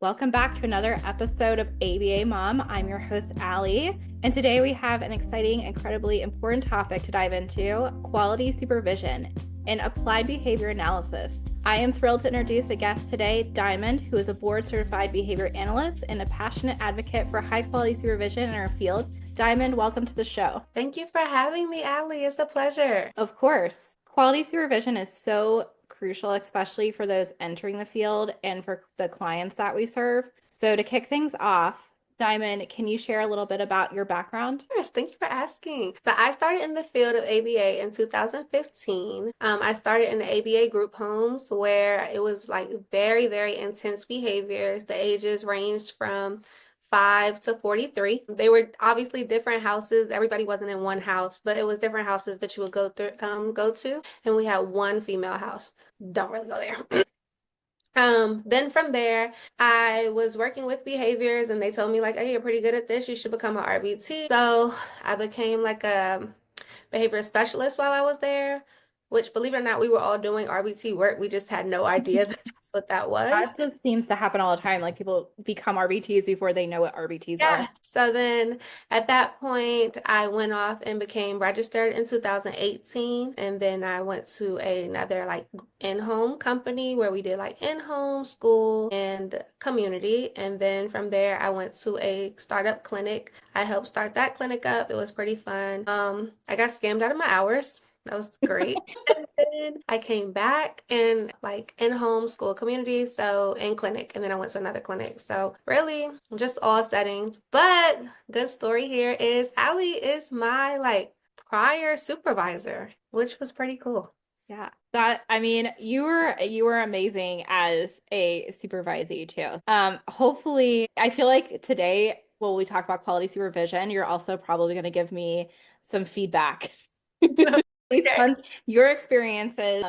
Welcome back to another episode of ABA Mom. I'm your host, Allie, and today we have an exciting, incredibly important topic to dive into: quality supervision and applied behavior analysis. I am thrilled to introduce a guest today, Diamond, who is a board-certified behavior analyst and a passionate advocate for high-quality supervision in our field. Diamond, welcome to the show. Thank you for having me, Allie. It's a pleasure. Of course. Quality supervision is so crucial, especially for those entering the field and for the clients that we serve. So, to kick things off, Diamond, can you share a little bit about your background? Yes, thanks for asking. So I started in the field of ABA in 2015. I started in the ABA group homes where it was like very, very intense behaviors. The ages ranged from 5 to 43. They were obviously different houses. Everybody wasn't in one house, but it was different houses that you would go to. And we had one female house. Don't really go there. Then from there, I was working with behaviors and they told me like, hey, you're pretty good at this. You should become an RBT. So I became like a behavior specialist while I was there, which believe it or not, we were all doing RBT work. We just had no idea that that's what that was. That just seems to happen all the time. Like people become RBTs before they know what RBTs Yeah. are. So then at that point, I went off and became registered in 2018. And then I went to another like in-home company where we did like in-home, school, and community. And then from there, I went to a startup clinic. I helped start that clinic up. It was pretty fun. I got scammed out of my hours. That was great. And then I came back in like in-home school community, so in clinic, and then I went to another clinic. So really just all settings. But good story here is Allie is my like prior supervisor, which was pretty cool. Yeah. That I mean, you were amazing as a supervisee too. Hopefully, I feel like today when we talk about quality supervision, you're also probably going to give me some feedback based Okay. on your experiences.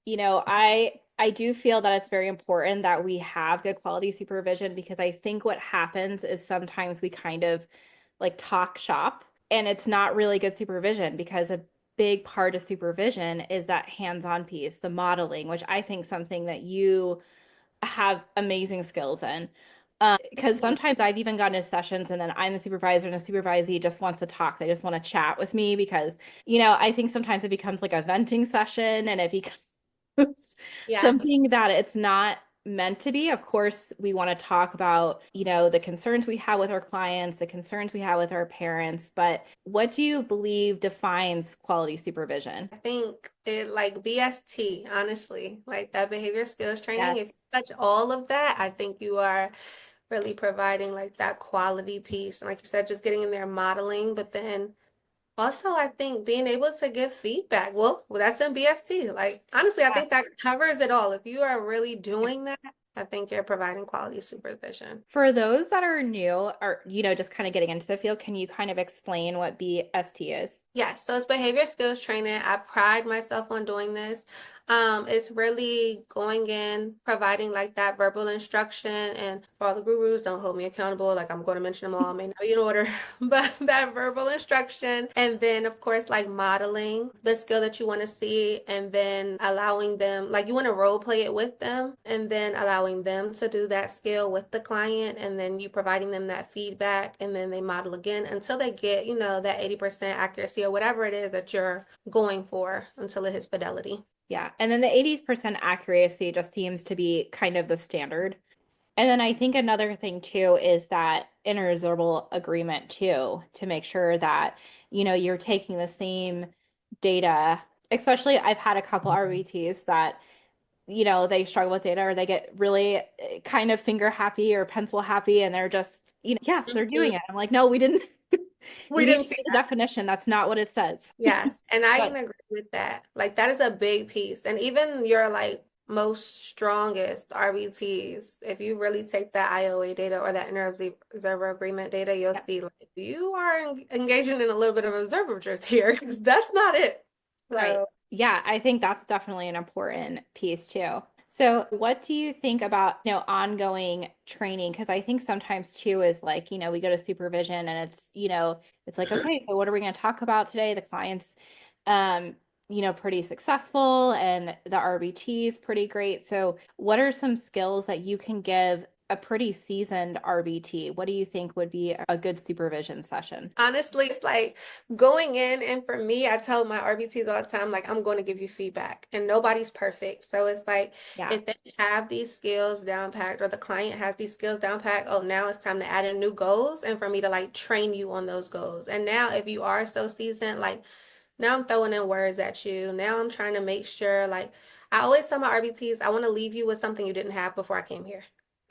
I do feel that it's very important that we have good quality supervision because I think what happens is sometimes we kind of like talk shop and it's not really good supervision because a big part of supervision is that hands-on piece, the modeling, which I think something that you have amazing skills in. Because sometimes I've even gotten to sessions and then I'm the supervisor and the supervisee just wants to talk. They just want to chat with me because, I think sometimes it becomes like a venting session and it becomes Yes. something that it's not meant to be. Of course, we want to talk about, the concerns we have with our clients, the concerns we have with our parents, but what do you believe defines quality supervision? I think it like BST, honestly, like that behavior skills training. Yes. If you touch all of that, I think you are really providing like that quality piece. And like you said, just getting in there modeling, but then also I think being able to give feedback. Well, that's in BST. Like honestly, I Yeah. think that covers it all. If you are really doing that, I think you're providing quality supervision. For those that are new or, just kind of getting into the field, can you kind of explain what BST is? Yes, so it's behavior skills training. I pride myself on doing this. It's really going in, providing like that verbal instruction, and for all the gurus, don't hold me accountable. Like I'm going to mention them all, may not be in order, but that verbal instruction, and then of course like modeling the skill that you want to see, and then allowing them, like you want to role play it with them, and then allowing them to do that skill with the client, and then you providing them that feedback, and then they model again until they get, that 80% accuracy or whatever it is that you're going for until it hits fidelity. Yeah. And then the 80% accuracy just seems to be kind of the standard. And then I think another thing too is that interoperable agreement too, to make sure that, you're taking the same data. Especially I've had a couple RBTs that, they struggle with data or they get really kind of finger happy or pencil happy and they're just, yes, they're Mhm. doing it. I'm like, no, we didn't. We You need didn't to see read the that. definition. That's not what it says. Yes, and I But can agree with that. Like that is a big piece. And even your like most strongest RBTs, if you really take that IOA data or that inter-observer agreement data, you'll yeah, see like you are engaging in a little bit of observatories here because that's not it. right. So Yeah, I think that's definitely an important piece too. So, what do you think about, ongoing training? Because I think sometimes too is like, we go to supervision and it's like, okay, so what are we going to talk about today? The clients, um, pretty successful and the RBT is pretty great. So, what are some skills that you can give a pretty seasoned RBT? What do you think would be a good supervision session? Honestly, it's like going in, and for me, I tell my RBTs all the time, like, I'm going to give you feedback, and nobody's perfect. So it's like, Yeah, if they have these skills down packed, or the client has these skills down packed, oh, now it's time to add in new goals, and for me to like train you on those goals. And now, if you are so seasoned, like, now I'm throwing in words at you. Now I'm trying to make sure, like, I always tell my RBTs, I want to leave you with something you didn't have before I came here.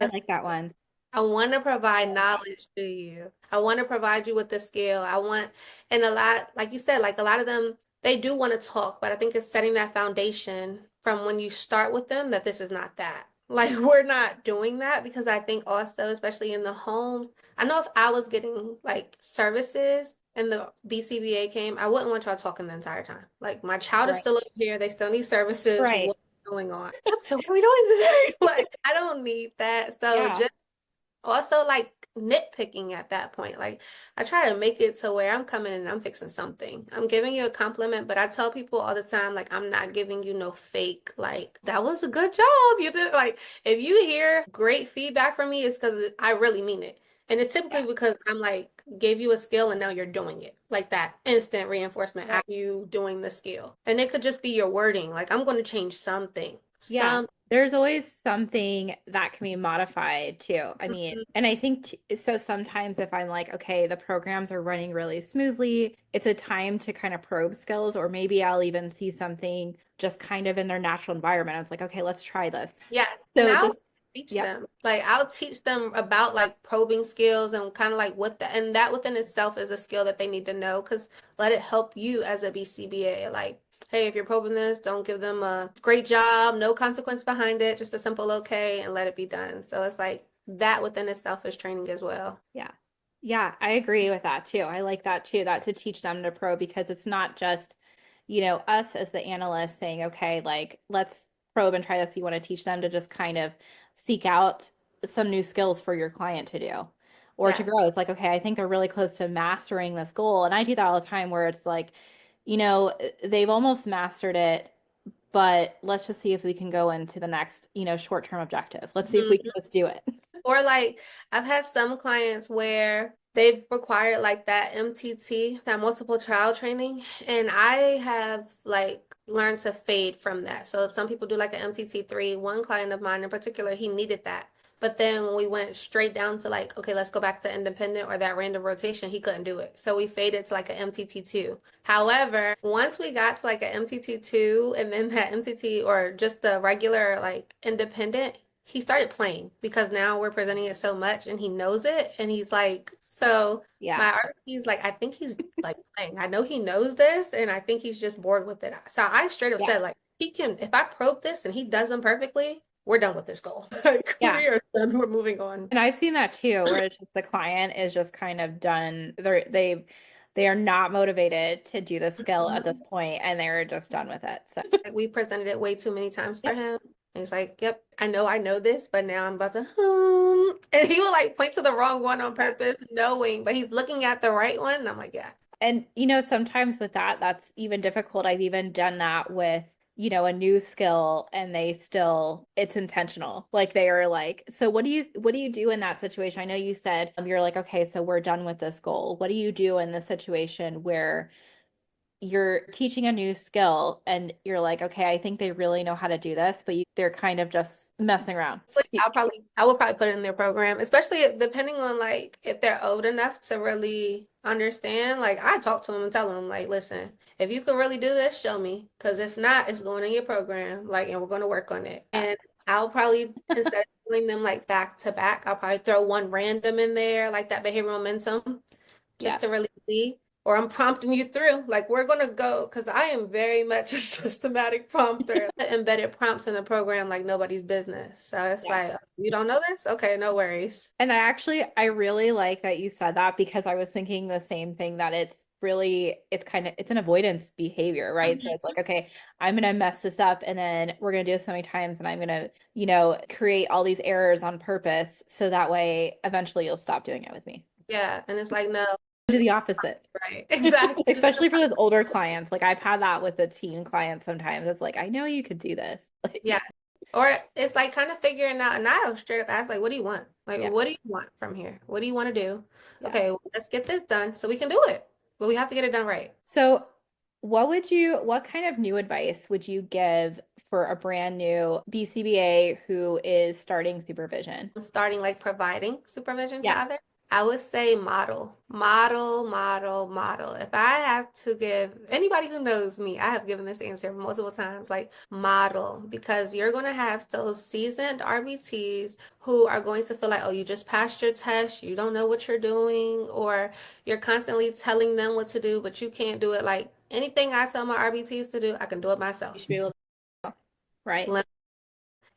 I like that one. I want to provide knowledge to you. I want to provide you with the skill. And a lot, like you said, like a lot of them, they do want to talk, but I think it's setting that foundation from when you start with them that this is not that. Like, we're not doing that because I think also, especially in the homes, I know if I was getting like services and the BCBA came, I wouldn't want y'all talking the entire time. Like, my child is Right. still up here. They still need services. Right. What's going on? So what are we doing today? Like, I don't need that. So Yeah. just also like nitpicking at that point. Like, I try to make it to where I'm coming and I'm fixing something. I'm giving you a compliment, but I tell people all the time, like, I'm not giving you no fake, like, that was a good job. You did, like, if you hear great feedback from me, it's because I really mean it. And it's typically Yeah. because I'm like, gave you a skill and now you're doing it. Like that instant reinforcement after you doing the skill. And it could just be your wording. Like, I'm going to change something. Yeah, there's always something that can be modified too. I mean, Mhm. and I think so sometimes if I'm like, okay, the programs are running really smoothly, it's a time to kind of probe skills, or maybe I'll even see something just kind of in their natural environment. I was like, okay, let's try this. Yeah, and So I'll just, teach yep, them. Like, I'll teach them about like probing skills and kind of like what the and that within itself is a skill that they need to know because let it help you as a BCBA. Like, hey, if you're probing this, don't give them a great job, no consequence behind it, just a simple okay and let it be done. So it's like that within itself is training as well. yeah. Yeah, I agree with that too. I like that too, that to teach them to probe because it's not just, us as the analysts saying, okay, like let's probe and try this. You want to teach them to just kind of seek out some new skills for your client to do or to Yes. grow. It's like, okay, I think they're really close to mastering this goal. And I do that all the time where it's like, they've almost mastered it, but let's just see if we can go into the next, short-term objective. Let's see if we can just do it. Or like I've had some clients where they've required like that MTT, that multiple trial training, and I have like learned to fade from that. So if some people do like an MTT3, one client of mine in particular, he needed that. But then when we went straight down to like, okay, let's go back to independent or that random rotation, he couldn't do it. So we faded to like an MTT2. However, once we got to like an MTT2 and then that MTT or just the regular like independent, he started playing because now we're presenting it so much and he knows it and he's like, so Yeah. my art, he's like, I think he's like playing. I know he knows this and I think he's just bored with it. So I straight up Yeah. said, like, he can, if I probe this and he does them perfectly, we're done with this goal. Like, Yeah. we are done. We're moving on. And I've seen that too, where it's just the client is just kind of done. They are not motivated to do the skill at this point, and they're just done with it. So, Like, we presented it way too many times for yep. him. And he's like, yep, I know this, but now I'm about to, and he will like point to the wrong one on purpose, knowing, but he's looking at the right one. And I'm like, yeah. And sometimes with that, that's even difficult. I've even done that with, a new skill and it's intentional. Like they are like, so what do you do in that situation? I know you said you're like, okay, so we're done with this goal. What do you do in this situation where you're teaching a new skill and you're like, okay, I think they really know how to do this, but they're kind of just messing around. I would probably put it in their program, especially depending on like if they're old enough to really understand. Like, I talk to them and tell them like, listen, if you can really do this, show me. Because if not, it's going in your program. Like, and we're going to work on it. Yeah. And I'll probably instead of doing them like back to back, I'll probably throw one random in there, like that behavioral momentum, just Yeah. to really see. Or I'm prompting you through. Like, we're gonna go because I am very much a systematic prompter. Embedded prompts in the program like nobody's business. So it's Yeah. like, you don't know this? Okay, no worries. And I really like that you said that because I was thinking the same thing that it's an avoidance behavior, right? So Mhm. it's like, okay, I'm gonna mess this up and then we're gonna do it so many times and I'm gonna, create all these errors on purpose so that way eventually you'll stop doing it with me. Yeah, and it's like, no. Do the opposite. Right. Exactly. Especially for those older clients. Like I've had that with the teen clients sometimes. It's like, I know you could do this. Yeah. Like, Or it's like kind of figuring out, and I straight up ask, like, what do you want? Like, yeah, what do you want from here? What do you want to do? yeah. Okay, well, let's get this done so we can do it. But we have to get it done right. So, what kind of new advice would you give for a brand new BCBA who is starting supervision? Starting like providing supervision to Yes. others, I would say model, model, model, model. If I have to give anybody who knows me, I have given this answer multiple times, like model, because you're going to have those seasoned RBTs who are going to feel like, oh, you just passed your test, you don't know what you're doing, or you're constantly telling them what to do, but you can't do it. Like anything I tell my RBTs to do, I can do it You myself. should be able to, right?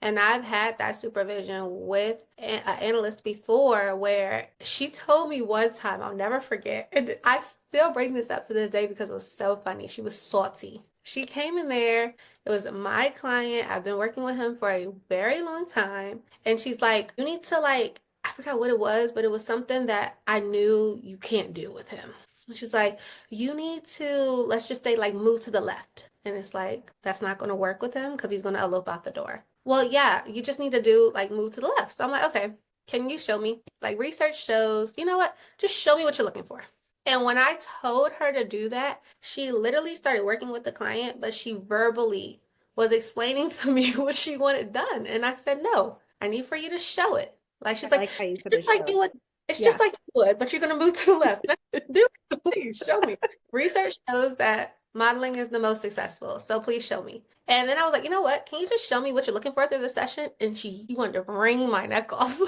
And I've had that supervision with an analyst before where she told me one time, I'll never forget, and I still bring this up to this day because it was so funny. She was salty. She came in there, it was my client. I've been working with him for a very long time. And she's like, you need to like, I forgot what it was, but it was something that I knew you can't do with him. And she's like, you need to, let's just say, like, move to the left. And it's like, that's not going to work with him because he's going to elope out the door. Well, yeah, you just need to do like move to the left. So I'm like, okay, can you show me? Like research shows, you know what? Just show me what you're looking for. And when I told her to do that, she literally started working with the client, but she verbally was explaining to me what she wanted done. And I said, no, I need for you to show it. Like I she's like, like how you it's said just it like you shows. would, it's just Yeah. like you would, but you're gonna move to the left. Do it, please show me. Research shows that modeling is the most successful. So please show me. And then I was like, you know what? Can you just show me what you're looking for through the session? And she wanted to wring my neck off.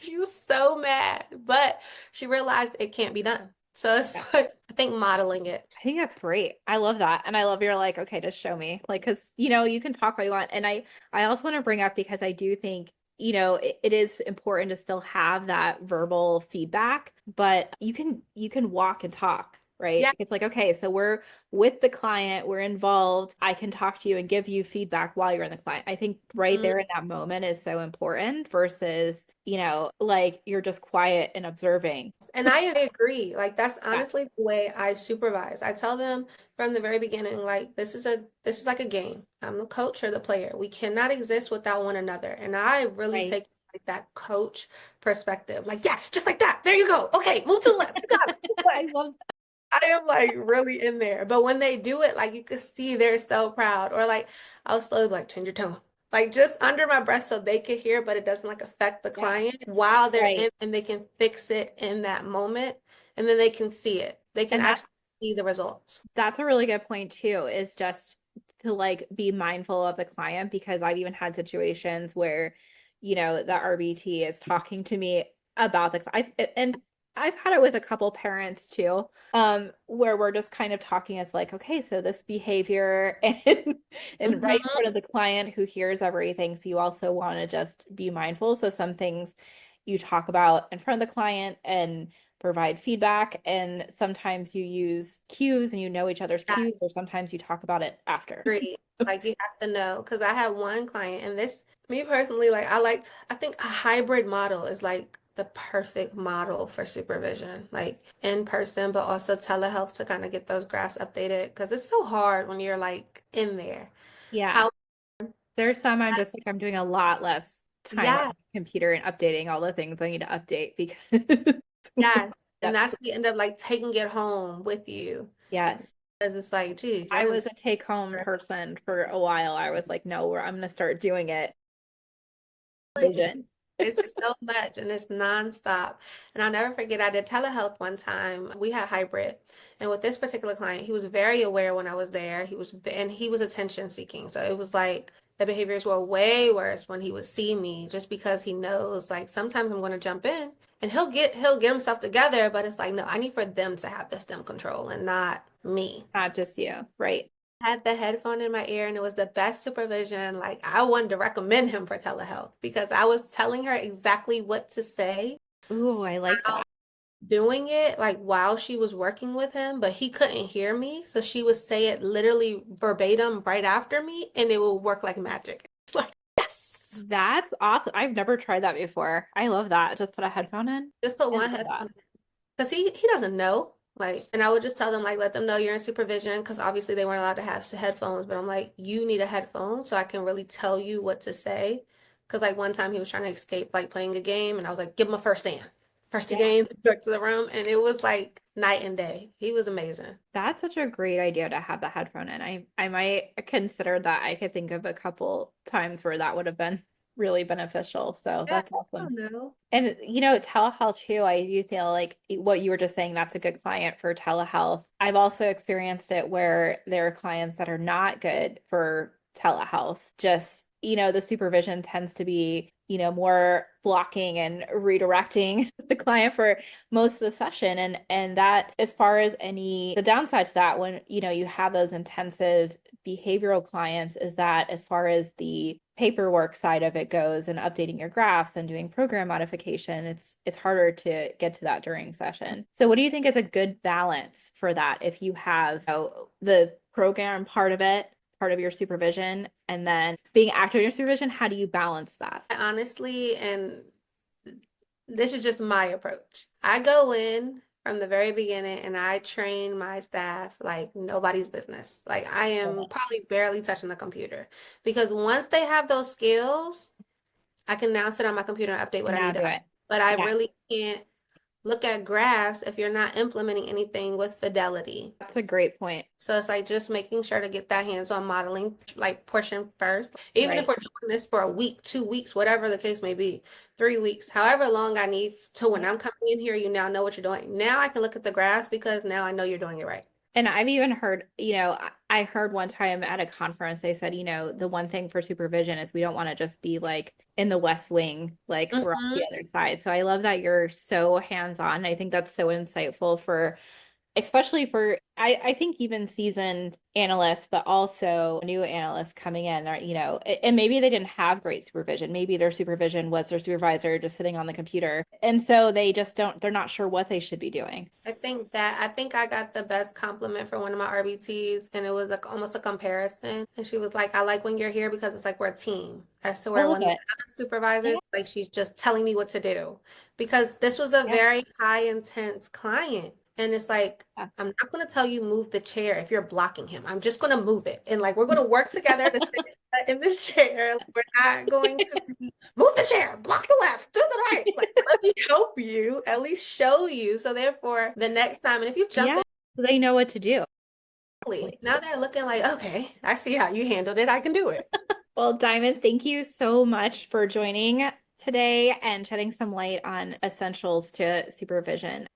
She was so mad. But she realized it can't be done. So it's Yeah. like, I think modeling it. I think that's great. I love that. And I love you're like, okay, just show me. Like, because, you can talk all you want. And I also want to bring up because I do think, it is important to still have that verbal feedback, but you can walk and talk, right? Yeah. It's like, okay, so we're with the client, we're involved. I can talk to you and give you feedback while you're in the client. I think right Mhm. there in that moment is so important versus, like you're just quiet and observing. And I agree. Like that's Yeah, honestly the way I supervise. I tell them from the very beginning, like this is like a game. I'm the coach or the player. We cannot exist without one another. And I really right. take like that coach perspective. Like, yes, just like that. There you go. Okay, move to the left. You got it. I love I am like really in there. But when they do it, like you can see they're so proud. Or like I'll slowly be like, change your tone. Like just under my breath so they can hear, but it doesn't like affect the yeah, client while they're right. in and they can fix it in that moment and then they can see it. They can And actually see the results. that's a really good point too, is just to like be mindful of the client because I've even had situations where, the RBT is talking to me about and I've had it with a couple parents too, where we're just kind of talking. It's like, okay, so this behavior and right in Mhm. front of the client who hears everything. So you also want to just be mindful. So some things you talk about in front of the client and provide feedback. And sometimes you use cues and you know each other's Yeah, cues, or sometimes you talk about it after. agree. Like you have to know because I have one client and this me personally like I think a hybrid model is like the perfect model for supervision, like in person but also telehealth to kind of get those graphs updated because it's so hard when you're like in there. Yeah. How There's some I'm just like, I'm doing a lot less time on yeah, the computer and updating all the things I need to update because yes. And that's that's when you end up like taking it home with you. yes. Because it's like, geez, y'all I didn't was a take home person for a while. I was like, no, I'm gonna start doing it. Vision. it's so much and it's nonstop. And I'll never forget, I did telehealth one time. We had hybrid. And with this particular client, he was very aware when I was there. And he was attention seeking. So it was like the behaviors were way worse when he would see me just because he knows like sometimes I'm going to jump in and he'll get himself together, but it's like, no, I need for them to have the stem control and not me. Not just you, right? Had the headphone in my ear and it was the best supervision. Like I wanted to recommend him for telehealth because I was telling her exactly what to say, Ooh, I like that. doing it like while she was working with him, but he couldn't hear me. So she would say it literally verbatim right after me and it would work like magic. It's like, yes. That's awesome. I've never tried that before. I love that. Just put a headphone in. Just put I one love that. headphone because he doesn't know. Like, and I would just tell them, like, let them know you're in supervision because obviously they weren't allowed to have headphones. But I'm like, you need a headphone so I can really tell you what to say. Because, like, one time he was trying to escape, like, playing a game, and I was like, give him a first stand. First Yeah. game, back to the room. And it was like night and day. He was amazing. That's such a great idea to have the headphone in. I might consider that. I could think of a couple times where that would have been really beneficial. So Yeah, that's I awesome. don't know. And telehealth too, I do feel like what you were just saying, that's a good client for telehealth. I've also experienced it where there are clients that are not good for telehealth. Just, the supervision tends to be, more blocking and redirecting the client for most of the session. And that, as far as the downside to that, when, you have those intensive behavioral clients, is that as far as the paperwork side of it goes and updating your graphs and doing program modification, it's harder to get to that during session. So what do you think is a good balance for that if you have the program part of it, part of your supervision, and then being active in your supervision? How do you balance that? Honestly, and this is just my approach. I go in from the very beginning and I train my staff like nobody's business. Like I Love am it. probably barely touching the computer because once they have those skills, I can now sit on my computer and update what And I now need to do update. it. But I Yeah, really can't look at graphs if you're not implementing anything with fidelity. that's a great point. So it's like just making sure to get that hands-on modeling like portion first. Even if Right. we're doing this for a week, 2 weeks, whatever the case may be, 3 weeks, however long I need to when Yeah. I'm coming in here, you now know what you're doing. Now I can look at the graphs because now I know you're doing it right. And I've even heard, I heard one time at a conference, they said, the one thing for supervision is we don't want to just be like in the West Wing, like we're on Hmm. the other side. So I love that you're so hands-on. I think that's so insightful for, especially for, I think even seasoned analysts, but also new analysts coming in, or, and maybe they didn't have great supervision. Maybe their supervision was their supervisor just sitting on the computer. And so they just they're not sure what they should be doing. I think I got the best compliment for one of my RBTs, and it was like almost a comparison. And she was like, "I like when you're here because it's like we're a team." As to I where love one of the it. other supervisors, Yeah. like she's just telling me what to do, because this was a Yeah. very high intense client, and it's like. I'm not going to tell you move the chair if you're blocking him. I'm just going to move it. And like, we're going to work together to sit in this chair. We're not going to move the chair, block the left, to the right. Like, let me help you, at least show you. So therefore, the next time, and if you jump Yeah. in So they know what to do. quickly, now they're looking like, okay, I see how you handled it. I can do it. Well, Diamond, thank you so much for joining today and shedding some light on essentials to supervision.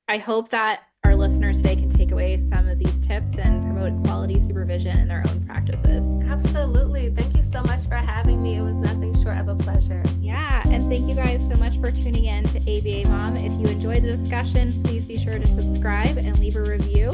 I hope that our listeners today can take away some of these tips and promote quality supervision in their own practices. Absolutely. Thank you so much for having me. It was nothing short of a pleasure. Yeah, and thank you guys so much for tuning in to ABA Mom. If you enjoyed the discussion, please be sure to subscribe and leave a review.